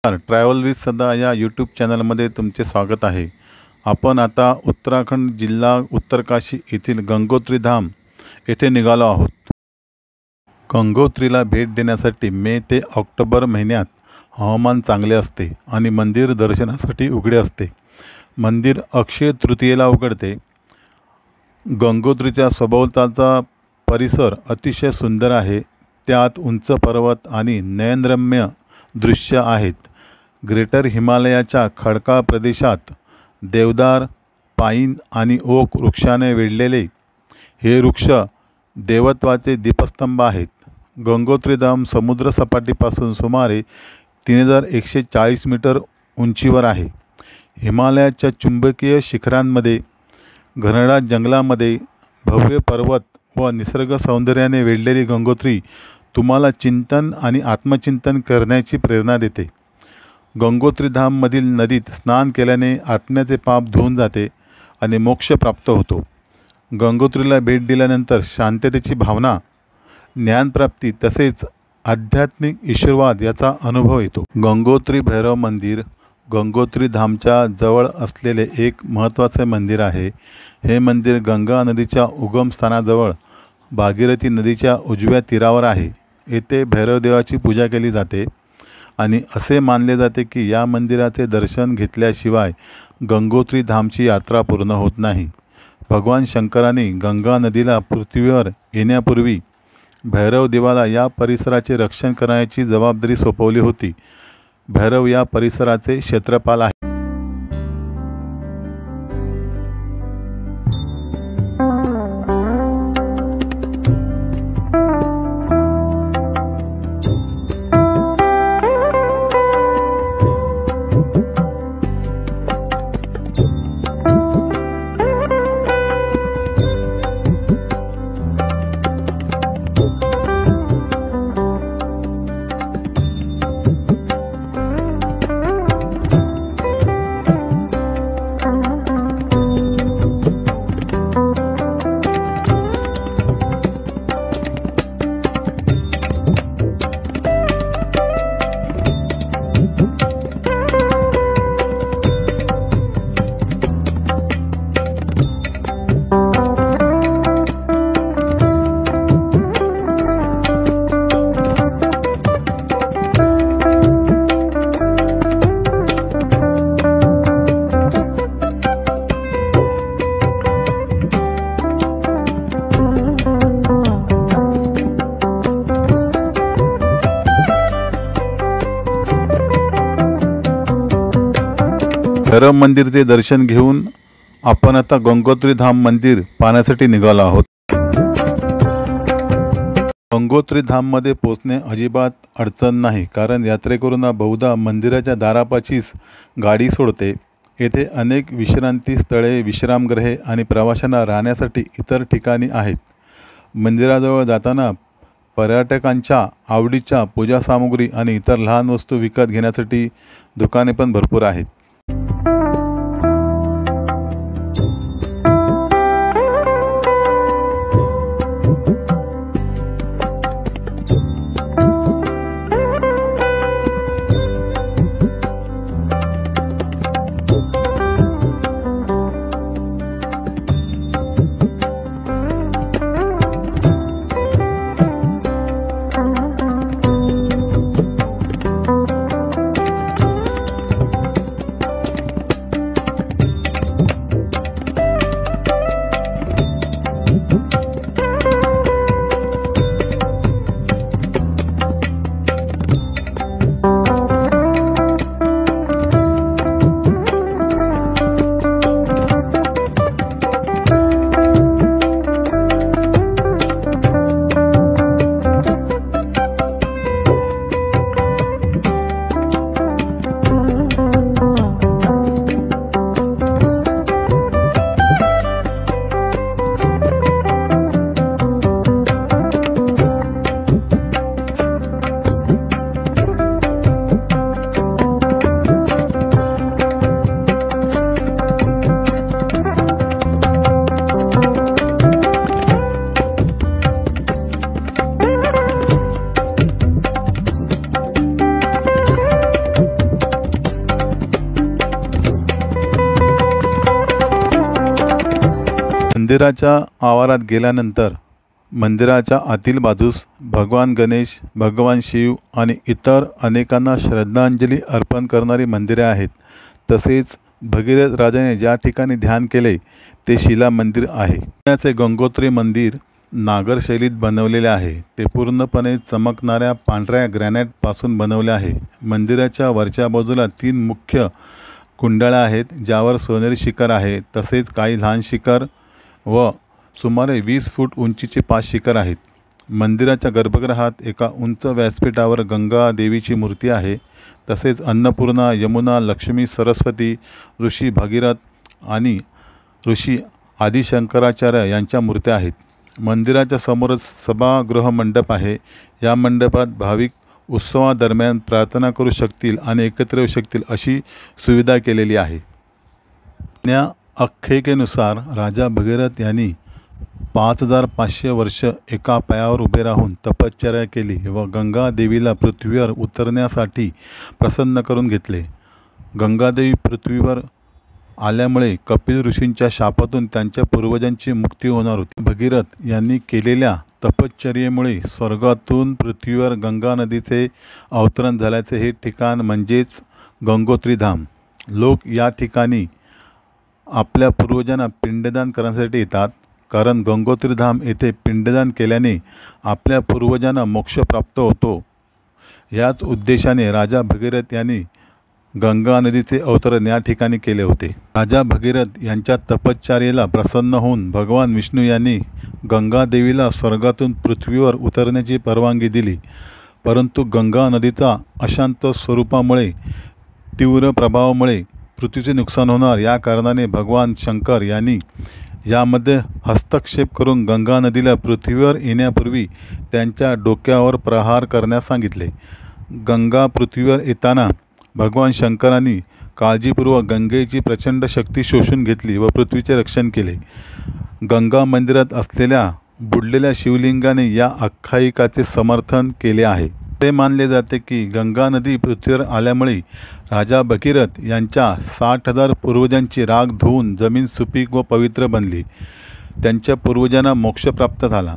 Travel with सदा या YouTube चॅनलमध्ये तुमचे स्वागत आहे। आपण आता उत्तराखंड जिल्हा उत्तरकाशी येथील गंगोत्री धाम येथे निघालो आहोत। गंगोत्रीला भेट देण्यासाठी मे ते ऑक्टोबर महिन्यात हवामान चांगले असते आणि मंदिर दर्शनासाठी उघडे असते। मंदिर अक्षय तृतीयेला उघडते। गंगोत्रीच्या सभोवतालचा परिसर अतिशय सुंदर आहे। त्यात उंच पर्वत आणि नयनरम्य दृश्य आहेत। ग्रेटर हिमालयाच्या खडकाळ प्रदेशात देवदार, पाईन आणि ओक वृक्षाने वेढलेले हे वृक्ष देवत्वाचे दीपस्तंभ आहेत। गंगोत्री धाम समुद्र सपाटीपासून सुमारे 3140 मीटर उंचीवर आहे। हिमालयाच्या चुंबकीय शिखरांमध्ये, घनदाट जंगलामध्ये भव्य पर्वत व निसर्ग सौंदर्याने वेढलेली गंगोत्री तुम्हाला चिंतन आणि आत्मचिंतन करण्याची प्रेरणा देते। गंगोत्री धाममधील नदीत स्नान केल्याने आत्म्याचे पाप धुवून जाते आणि मोक्ष प्राप्त होतो। गंगोत्रीला भेट दिल्यानंतर शांततेची भावना, ज्ञानप्राप्ती तसेच आध्यात्मिक आशीर्वाद याचा अनुभव येतो। गंगोत्री भैरव मंदिर गंगोत्री धामच्या जवळ असलेले एक महत्त्वाचे मंदिर आहे। हे मंदिर गंगा नदीच्या उगमस्थानाजवळ भागीरथी नदीच्या उजव्या तीरावर आहे। येथे भैरवदेवाची पूजा केली जाते आणि असे मानले जाते की या मंदिराचे दर्शन घेतल्याशिवाय गंगोत्री धामची यात्रा पूर्ण होत नाही। भगवान शंकरांनी गंगा नदीला पृथ्वीवर येण्यापूर्वी भैरवदेवाला या परिसराचे रक्षण करण्याची जबाबदारी सोपवली होती। भैरव या परिसराचे क्षेत्रपाल आहे। भैरव मंदिरचे दर्शन घेऊन आपण आता गंगोत्री धाम मंदिर पाहण्यासाठी निघालो आहोत। गंगोत्री धाममध्ये पोहोचणे अजिबात अडचण नाही, कारण यात्रेकरूंना बहुधा मंदिराच्या दारापाशीच गाडी सोडते। येथे अनेक विश्रांती स्थळे, विश्रामगृहे आणि प्रवाशांना राहण्यासाठी इतर ठिकाणी आहेत। मंदिराजवळ जाताना पर्यटकांच्या आवडीच्या पूजा सामुग्री आणि इतर लहान वस्तू विकत घेण्यासाठी दुकाने पण भरपूर आहेत। मंदिराच्या आवारात गेल्यानंतर मंदिराच्या आतील बाजूस भगवान गणेश, भगवान शिव आणि इतर अनेकांना श्रद्धांजली अर्पण करणारी मंदिरे आहेत. तसेच भगीरथ राजाने ज्या ठिकाणी ध्यान केले ते शिला मंदिर आहे. पुण्याचे गंगोत्री मंदिर नागर शैलीत बनवलेले आहे. ते पूर्णपणे चमकणाऱ्या पांढऱ्या ग्रॅनाइटपासून बनवले आहे. मंदिराच्या वरच्या बाजूला 3 मुख्य कुंडळ्या आहेत ज्यावर सोनेरी शिखर आहे. तसेच काही लहान शिखर व सुमारे 20 फूट उंचीचे 5 शिखर आहेत. मंदिराच्या गर्भगृहात एका उंच व्यासपीठावर गंगा देवीची मूर्ती आहे. तसेच अन्नपूर्णा, यमुना, लक्ष्मी, सरस्वती, ऋषी भगीरथ आणि ऋषी आदिशंकराचार्य यांच्या मूर्त्या आहेत. मंदिराच्या समोरच सभागृह मंडप आहे. या मंडपात भाविक उत्सवादरम्यान प्रार्थना करू शकतील आणि एकत्र येऊ शकतील अशी सुविधा केलेली आहे. या आख्यायिकेनुसार राजा भगीरथ यांनी 5500 वर्ष एका पायावर उभे राहून तपश्चर्या केली व गंगा देवीला पृथ्वीवर उतरण्यासाठी प्रसन्न करून घेतले. गंगादेवी पृथ्वीवर आल्यामुळे कपिल ऋषींच्या शापातून त्यांच्या पूर्वजांची मुक्ती होणार होती. भगीरथ यांनी केलेल्या तपश्चर्येमुळे स्वर्गातून पृथ्वीवर गंगा नदीचे अवतरण झाल्याचे हे ठिकाण म्हणजेच गंगोत्री धाम. लोक या ठिकाणी आपल्या पूर्वजांना पिंडदान करण्यासाठी येतात. कारण गंगोत्री धाम येथे पिंडदान केल्याने आपल्या पूर्वजांना मोक्ष प्राप्त होतो. याच उद्देशाने राजा भगीरथ यांनी गंगा नदीचे अवतरण या ठिकाणी केले होते. राजा भगीरथ यांच्या तपश्चर्येला प्रसन्न होऊन भगवान विष्णू यांनी गंगा देवीला स्वर्गातून पृथ्वीवर उतरण्याची परवानगी दिली. परंतु गंगा नदीचा अशांत स्वरूपामुळे, तीव्र प्रभावामुळे पृथ्वीचे नुकसान होणार या कारणाने भगवान शंकर यांनी यामध्ये हस्तक्षेप करून गंगा नदीला पृथ्वीवर येण्यापूर्वी त्यांच्या डोक्यावर प्रहार करण्यास सांगितले. गंगा पृथ्वीवर येताना भगवान शंकरांनी काळजीपूर्वक गंगेची प्रचंड शक्ती शोषून घेतली व पृथ्वीचे रक्षण केले. गंगा मंदिरात असलेल्या बुडलेल्या शिवलिंगाने या आख्यायिकाचे समर्थन केले आहे. ते मानले जाते की गंगा नदी पृथ्वीवर आल्यामुळे राजा भगीरथ यांच्या 60,000 पूर्वजांची राख धुवून जमीन सुपीक व पवित्र बनली. त्यांच्या पूर्वजांना मोक्ष प्राप्त झाला.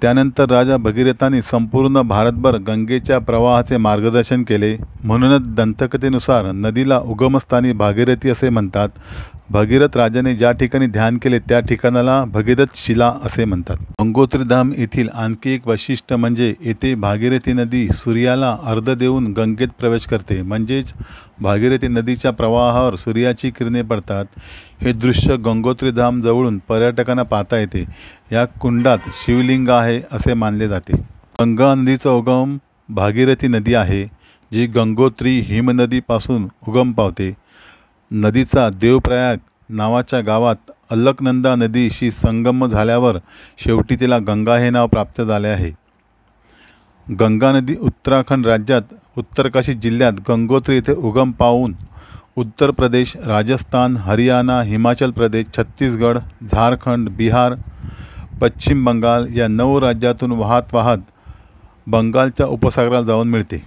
त्यानंतर राजा भगीरथांनी संपूर्ण भारतभर गंगेच्या प्रवाहाचे मार्गदर्शन केले. म्हणूनच दंतकथेनुसार नदीला उगमस्थानी भागीरथी असे म्हणतात. भगीरथ राजाने ज्या ठिकाणी ध्यान केले त्या ठिकाणाला भगीरथ शिला असे म्हणतात. गंगोत्री धाम येथील आणखी एक वैशिष्ट्य म्हणजे येथे भागीरथी नदी सूर्याला अर्घ्य देऊन गंगेत प्रवेश करते. म्हणजेच भागीरथी नदीच्या प्रवाहावर सूर्याची किरणे पडतात. हे दृश्य गंगोत्री धाम जवळून पर्यटकांना पाहता येते. या कुंडात शिवलिंग आहे असे मानले जाते. गंगा नदीचा उगम भागीरथी नदी आहे जी गंगोत्री हिमनदीपासून उगम पावते. नदीचा देवप्रयाग नावाच्या गावात अलकनंदा नदीशी संगम झाल्यावर शेवटी तिला गंगा हे नाव प्राप्त झाले आहे. गंगा नदी उत्तराखंड राज्यात उत्तरकाशी जिल्ह्यात गंगोत्री येथे उगम पावून उत्तर प्रदेश, राजस्थान, हरियाणा, हिमाचल प्रदेश, छत्तीसगड, झारखंड, बिहार, पश्चिम बंगाल या 9 राज्यातून वाहत बंगालच्या उपसागराला जाऊन मिळते.